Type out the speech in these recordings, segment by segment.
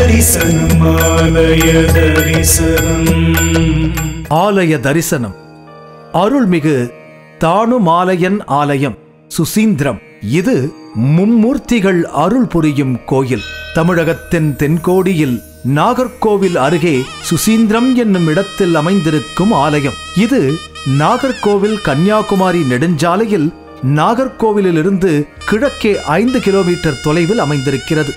தரிசனம் ஆலய தரிசனம். ஆலய தரிசனம். அருள்மிகு தானுமாலயன் ஆலயம் சுசீந்திரம். இது மும்மூர்த்திகள் அருள் புரியும் கோயில். தமிழகத்தின் தென்கோடியில் நாகர்கோவில் அருகே சுசீந்திரம் என்னும் இடத்தில் அமைந்திருக்கும் ஆலயம். இது நாகர்கோவில் கன்னியாகுமரி நெடுஞ்சாலையில் நாகர்கோவிலிருந்து கிழக்கே 5 கிலோமீட்டர் தொலைவில் அமைந்திருக்கிறது.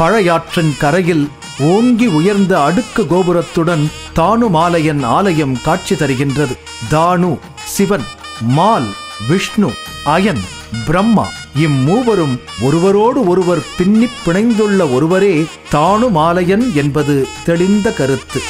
பழையாற்றின் கரையில் ஓங்கி உயர்ந்த அடுக்கு கோபுரத்துடன் தானுமாலயன் ஆலயம் காட்சி தருகின்றது. தானு சிவன், மால் விஷ்ணு, அயன் பிரம்மா, இம்மூவரும் ஒருவரோடு ஒருவர் பின்னிப் பிணைந்துள்ள ஒருவரே தானுமாலயன் என்பது தெளிந்த கருத்து.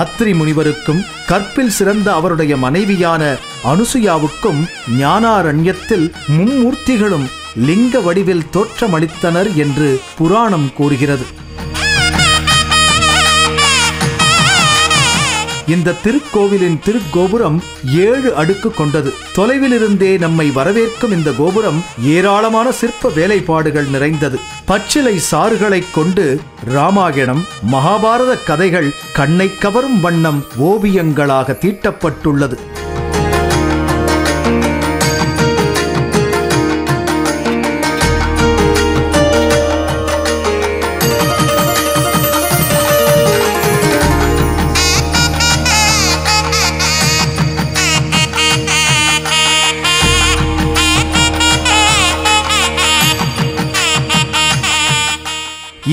அத்ரி முனிவருக்கும் கற்பில் சிறந்த அவருடைய மனைவியான அனுசுயாவுக்கும் ஞானாரண்யத்தில் மும்மூர்த்திகளும் லிங்க வடிவில் தோற்றமளித்தனர் என்று புராணம் கூறுகிறது. இந்த திருக்கோவிலின் திருக்கோபுரம் 7 அடுக்கு கொண்டது. தொலைவிலிருந்தே நம்மை வரவேற்கும் இந்த கோபுரம் ஏராளமான சிற்ப வேலைப்பாடுகள் நிறைந்தது. பச்சிலை சாறுகளைக் கொண்டு ராமாயணம், மகாபாரத கதைகள் கண்ணை கவரும் வண்ணம் ஓவியங்களாக தீட்டப்பட்டுள்ளது.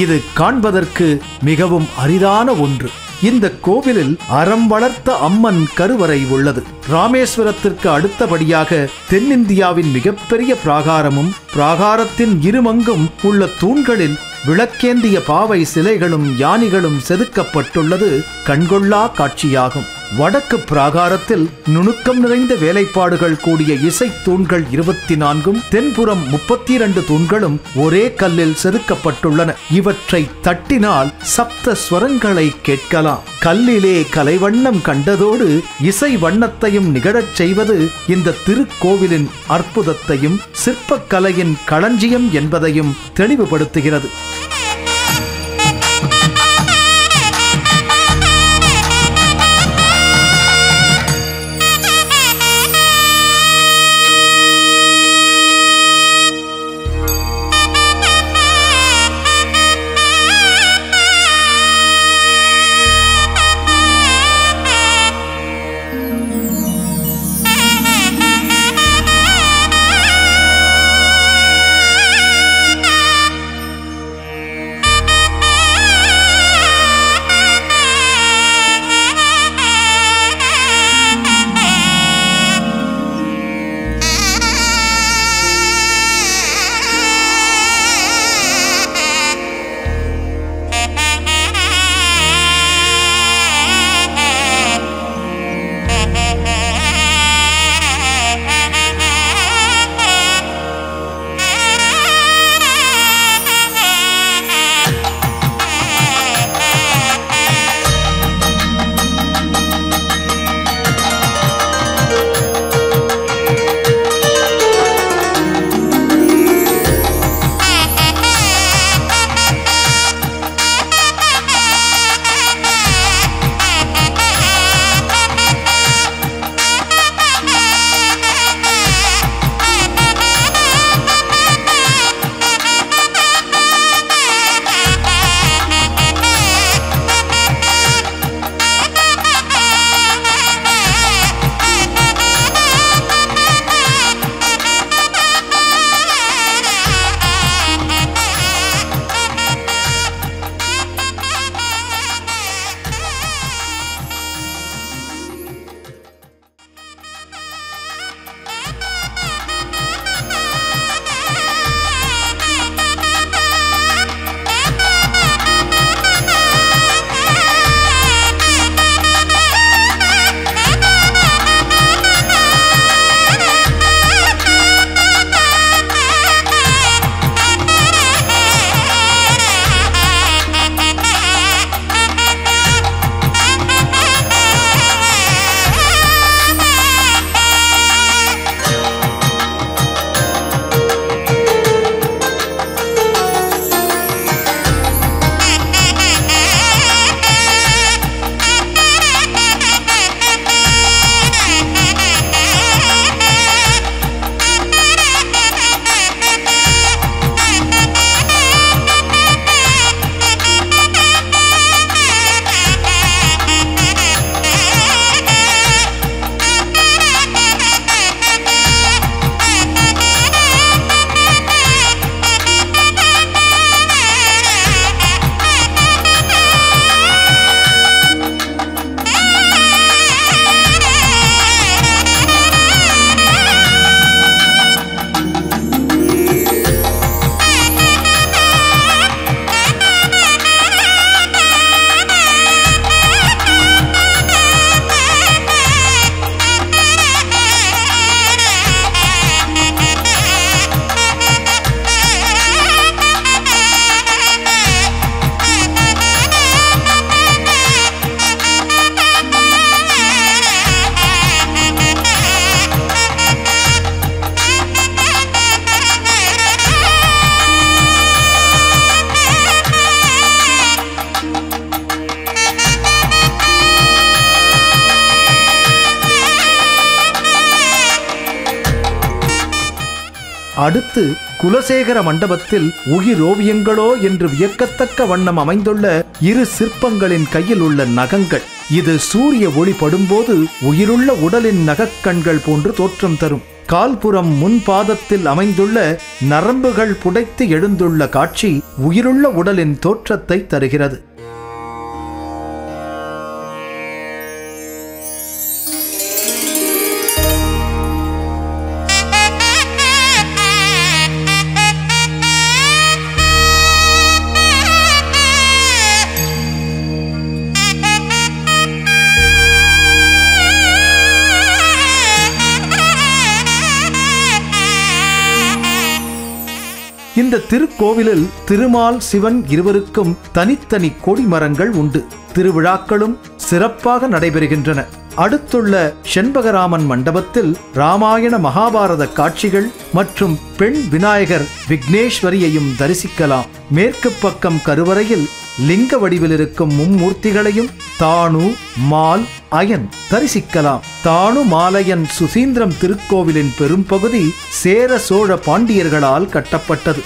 இது காண்பதற்கு மிகவும் அரிதான ஒன்று. இந்த கோவிலில் அறம் வளர்த்த அம்மன் கருவறை உள்ளது. ராமேஸ்வரத்திற்கு அடுத்தபடியாக தென்னிந்தியாவின் மிகப்பெரிய பிராகாரமும் பிராகாரத்தின் இருமங்கும் உள்ள தூண்களில் விளக்கேந்திய பாவை சிலைகளும் யானைகளும் செதுக்கப்பட்டுள்ளது கண்கொள்ளா காட்சியாகும். வடக்கு பிராகாரத்தில் நுணுக்கம் நிறைந்த வேலைப்பாடுகள் கூடிய இசை தூண்கள் 24, தென்புறம் 32 தூண்களும் ஒரே கல்லில் செதுக்கப்பட்டுள்ளன. இவற்றை தட்டினால் சப்த ஸ்வரங்களை கேட்கலாம். கல்லிலே கலைவண்ணம் கண்டதோடு இசை வண்ணத்தையும் நிகழச் செய்வது இந்த திருக்கோவிலின் அற்புதத்தையும் சிற்பக்கலையின் களஞ்சியம் என்பதையும் தெளிவுபடுத்துகிறது. அடுத்து குலசேகர மண்டபத்தில் உயிரோவியங்களோ என்று வியக்கத்தக்க வண்ணம் அமைந்துள்ள இரு சிற்பங்களின் கையில் உள்ள நகங்கள். இது சூரிய ஒளி படும்போது உயிருள்ள உடலின் நகக்கண்கள் போன்று தோற்றம் தரும். கால்புறம் முன்பாதத்தில் அமைந்துள்ள நரம்புகள் புடைத்து எழுந்துள்ள காட்சி உயிருள்ள உடலின் தோற்றத்தை தருகிறது. இந்த திருக்கோவிலில் திருமால் சிவன் இருவருக்கும் தனித்தனி கொடிமரங்கள் உண்டு. திருவிழாக்களும் சிறப்பாக நடைபெறுகின்றன. அடுத்துள்ள செண்பகராமன் மண்டபத்தில் ராமாயண மகாபாரத காட்சிகள் மற்றும் பெண் விநாயகர் விக்னேஸ்வரியையும் தரிசிக்கலாம். மேற்கு பக்கம் கருவறையில் லிங்க வடிவில் இருக்கும் மும்மூர்த்திகளையும் தானு மால் அயன் தரிசிக்கலாம். தானு மாலயன் சுசீந்திரம் திருக்கோவிலின் பெரும்பகுதி சேர சோழ பாண்டியர்களால் கட்டப்பட்டது.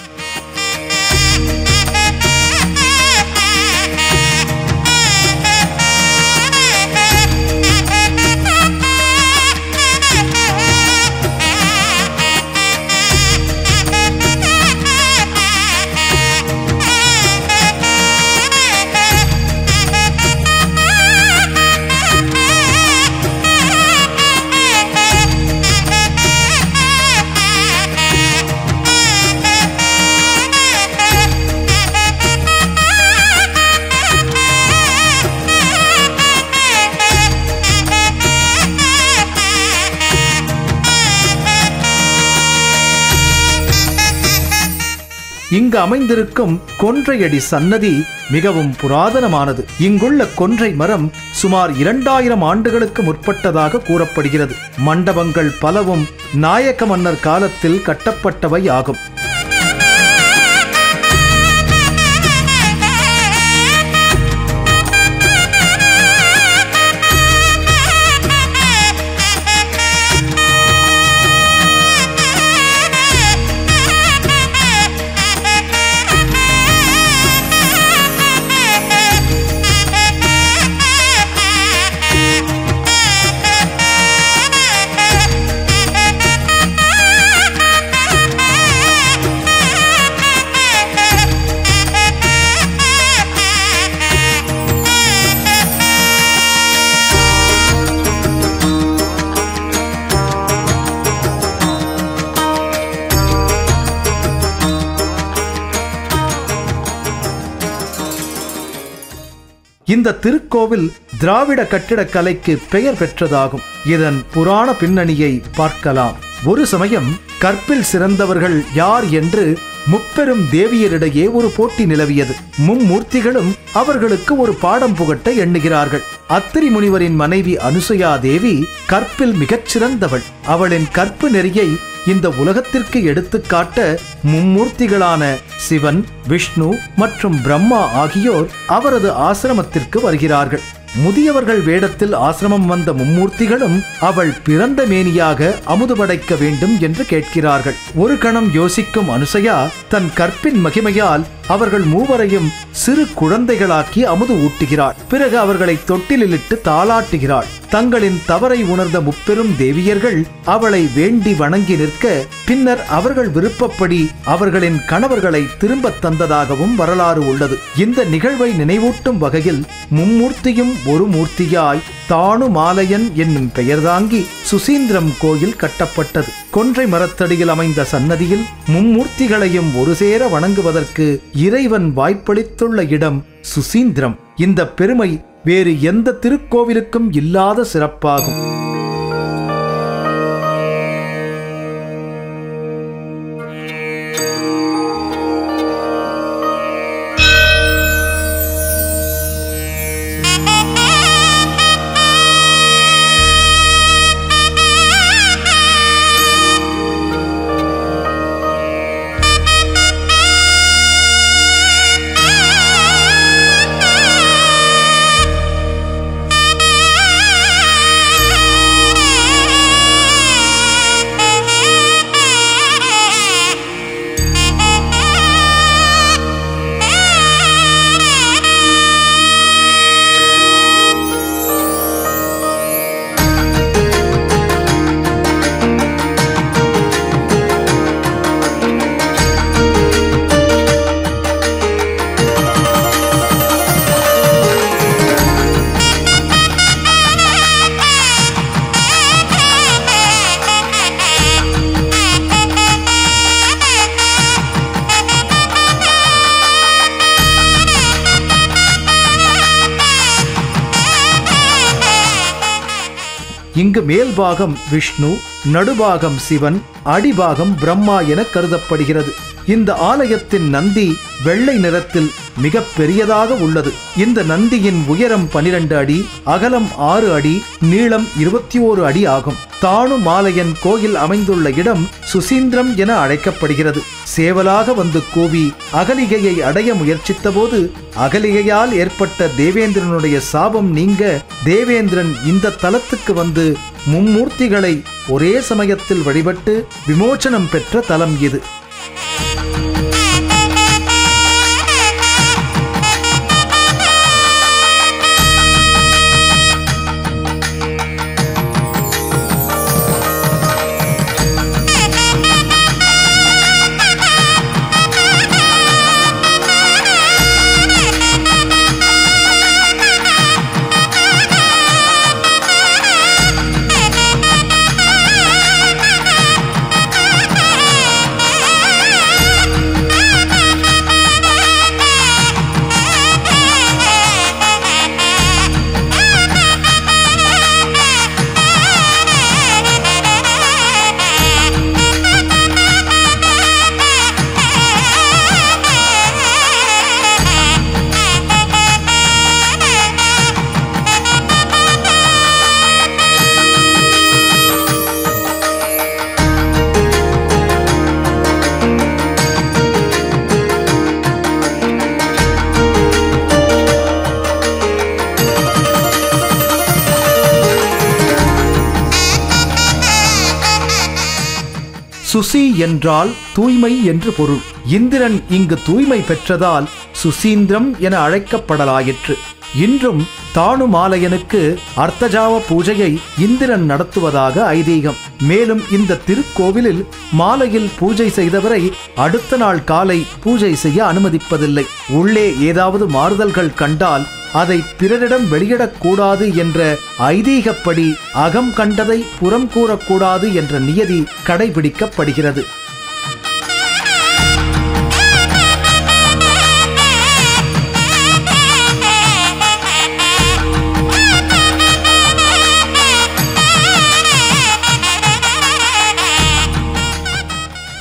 இங்கு அமைந்திருக்கும் கொன்றையடி சன்னதி மிகவும் புராதனமானது. இங்குள்ள கொன்றை மரம் சுமார் 2000 ஆண்டுகளுக்கு முற்பட்டதாக கூறப்படுகிறது. மண்டபங்கள் பலவும் நாயக்க மன்னர் காலத்தில் கட்டப்பட்டவை ஆகும். இந்த திருக்கோவில் திராவிட கட்டிடக்கலைக்கு பெயர் பெற்றதாகும். இதன் புராண பின்னணியை பார்க்கலாம். ஒரு சமயம் கற்பில் சிறந்தவர்கள் யார் என்று முப்பெரும் தேவியரிடையே ஒரு போட்டி நிலவியது. மும்மூர்த்திகளும் அவர்களுக்கு ஒரு பாடம் புகட்ட எண்ணுகிறார்கள். அத்திரி முனிவரின் மனைவி அனுசுயா தேவி கற்பில் மிகச்சிறந்தவள். அவளின் கற்பு நெறியை இந்த உலகத்திற்கு எடுத்துக்காட்ட மும்மூர்த்திகளான சிவன், விஷ்ணு மற்றும் பிரம்மா ஆகியோர் அவரது ஆசிரமத்திற்கு வருகிறார்கள். முதியவர்கள் வேடத்தில் ஆசிரமம் வந்த மும்மூர்த்திகளும் அவள் பிறந்த மேனியாக அமுது படைக்க வேண்டும் என்று கேட்கிறார்கள். ஒரு கணம் யோசிக்கும் அனுசயா தன் கற்பின் மகிமையால் அவர்கள் மூவரையும் சிறு குழந்தைகளாக்கி அமுது ஊட்டுகிறாள். பிறகு அவர்களை தொட்டிலிட்டு தாளாட்டுகிறாள். தங்களின் தவறை உணர்ந்த முப்பெரும் தேவியர்கள் அவளை வேண்டி வணங்கி நிற்க பின்னர் அவர்கள் விருப்பப்படி அவர்களின் கணவர்களை திரும்ப தந்ததாகவும் வரலாறு உள்ளது. இந்த நிகழ்வை நினைவூட்டும் வகையில் மும்மூர்த்தியும் ஒரு மூர்த்தியாய் தானு மாலயன் என்னும் பெயர் தாங்கி சுசீந்திரம் கோயில் கட்டப்பட்டது. கொன்றை மரத்தடியில் அமைந்த சன்னதியில் மும்மூர்த்திகளையும் ஒரு சேர வணங்குவதற்கு இறைவன் வாய்ப்பளித்துள்ள இடம் சுசீந்திரம். இந்த பெருமை வேறு எந்த திருக்கோவிலுக்கும் இல்லாத சிறப்பாகும். இங்கு மேல்பாகம் விஷ்ணு, நடுபாகம் சிவன், அடிபாகம் பிரம்மா என கருதப்படுகிறது. இந்த ஆலயத்தின் நந்தி வெள்ளை நிறத்தில் மிக பெரியதாக உள்ளது. இந்த நந்தியின் உயரம் 12 அடி, அகலம் 6 அடி, நீளம் 21 அடி ஆகும். தானுமாலயன் கோயில் அமைந்துள்ள இடம் சுசீந்திரம் என அழைக்கப்படுகிறது. சேவலாக வந்து கூவி அகலிகையை அடைய முயற்சித்த போது அகலிகையால் ஏற்பட்ட தேவேந்திரனுடைய சாபம் நீங்க தேவேந்திரன் இந்த தலத்துக்கு வந்து மும்மூர்த்திகளை ஒரே சமயத்தில் வழிபட்டு விமோசனம் பெற்ற தலம் இது. சுசி என்றால் தூய்மை என்று பொருள். இந்திரன் இங்கு தூய்மை பெற்றதால் சுசீந்திரம் என அழைக்கப்படலாயிற்று. இன்றும் தானுமாலயனுக்கு அர்த்தஜாவ பூஜையை இந்திரன் நடத்துவதாக ஐதீகம். மேலும் இந்த திருக்கோவிலில் மாலையில் பூஜை செய்தவரை அடுத்த நாள் காலை பூஜை செய்ய அனுமதிப்பதில்லை. உள்ளே ஏதாவது மாறுதல்கள் கண்டால் அதை பிறரிடம் வெளியிடக்கூடாது என்ற ஐதீகப்படி அகம் கண்டதை புறம் கூறக்கூடாது என்ற நியதி கடைபிடிக்கப்படுகிறது.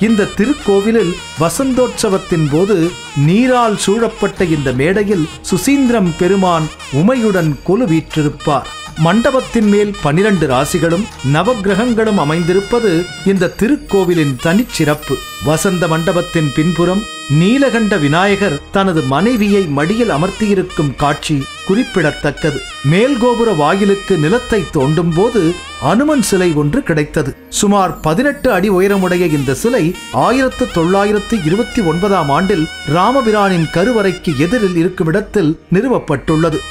இந்த திருக்கோவிலில் வசந்தோற்சவத்தின் போது நீரால் சூழப்பட்ட இந்த மேடையில் சுசீந்திரம் பெருமான் உமையுடன் கொலுவீற்றிருப்பார். மண்டபத்தின் மேல் 12 ராசிகளும் நவக்கிரகங்களும் அமைந்திருப்பது இந்த திருக்கோவிலின் தனிச்சிறப்பு. வசந்த மண்டபத்தின் பின்புறம் நீலகண்ட விநாயகர் தனது மனைவியை மடியில் அமர்த்தியிருக்கும் காட்சி குறிப்பிடத்தக்கது. மேல்கோபுர வாயிலுக்கு நிலத்தை தோண்டும் போது அனுமன் சிலை ஒன்று கிடைத்தது. சுமார் 18 அடி உயரமுடைய இந்த சிலை 1929ஆம் ஆண்டில் ராமபிரானின் கருவறைக்கு எதிரில் இருக்கும் இடத்தில் நிறுவப்பட்டுள்ளது.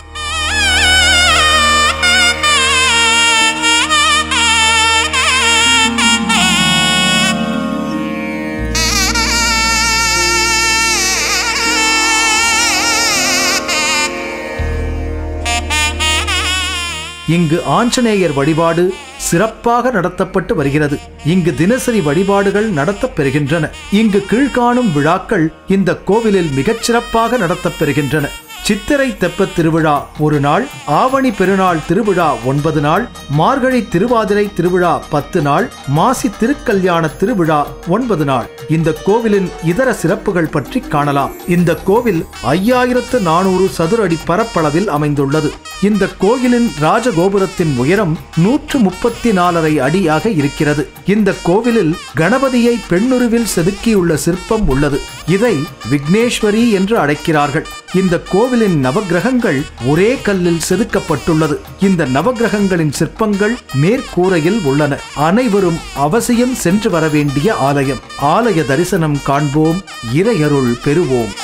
இங்கு ஆஞ்சநேயர் வழிபாடு சிறப்பாக நடத்தப்பட்டு வருகிறது. இங்கு தினசரி வழிபாடுகள் நடத்தப்பெறுகின்றன. இங்கு கீழ்காணும் விழாக்கள் இந்த கோவிலில் மிகச் சிறப்பாக நடத்தப்பெறுகின்றன. சித்திரை தெப்பத் திருவிழா 1 நாள், ஆவணி பெருநாள் திருவிழா 9 நாள், மார்கழி திருவாதிரை திருவிழா 10 நாள், மாசி திருக்கல்யாண திருவிழா 9 நாள். இந்த கோவிலின் இதர சிறப்புகள் பற்றி காணலாம். இந்த கோவில் 5400 சதுர அடி பரப்பளவில் அமைந்துள்ளது. இந்த கோயிலின் ராஜகோபுரத்தின் உயரம் 134 அடியாக இருக்கிறது. இந்த கோவிலில் கணபதியை பெண்ணுருவில் செதுக்கியுள்ள சிற்பம் உள்ளது. இதை விக்னேஸ்வரி என்று அழைக்கிறார்கள். இந்த கோவிலின் நவக்கிரகங்கள் ஒரே கல்லில் செதுக்கப்பட்டுள்ளது. இந்த நவக்கிரகங்களின் சிற்பங்கள் மேற்கூரையில் உள்ளன. அனைவரும் அவசியம் சென்று வர வேண்டிய ஆலயம். ஆலய தரிசனம் காண்போம், இறையருள் பெறுவோம்.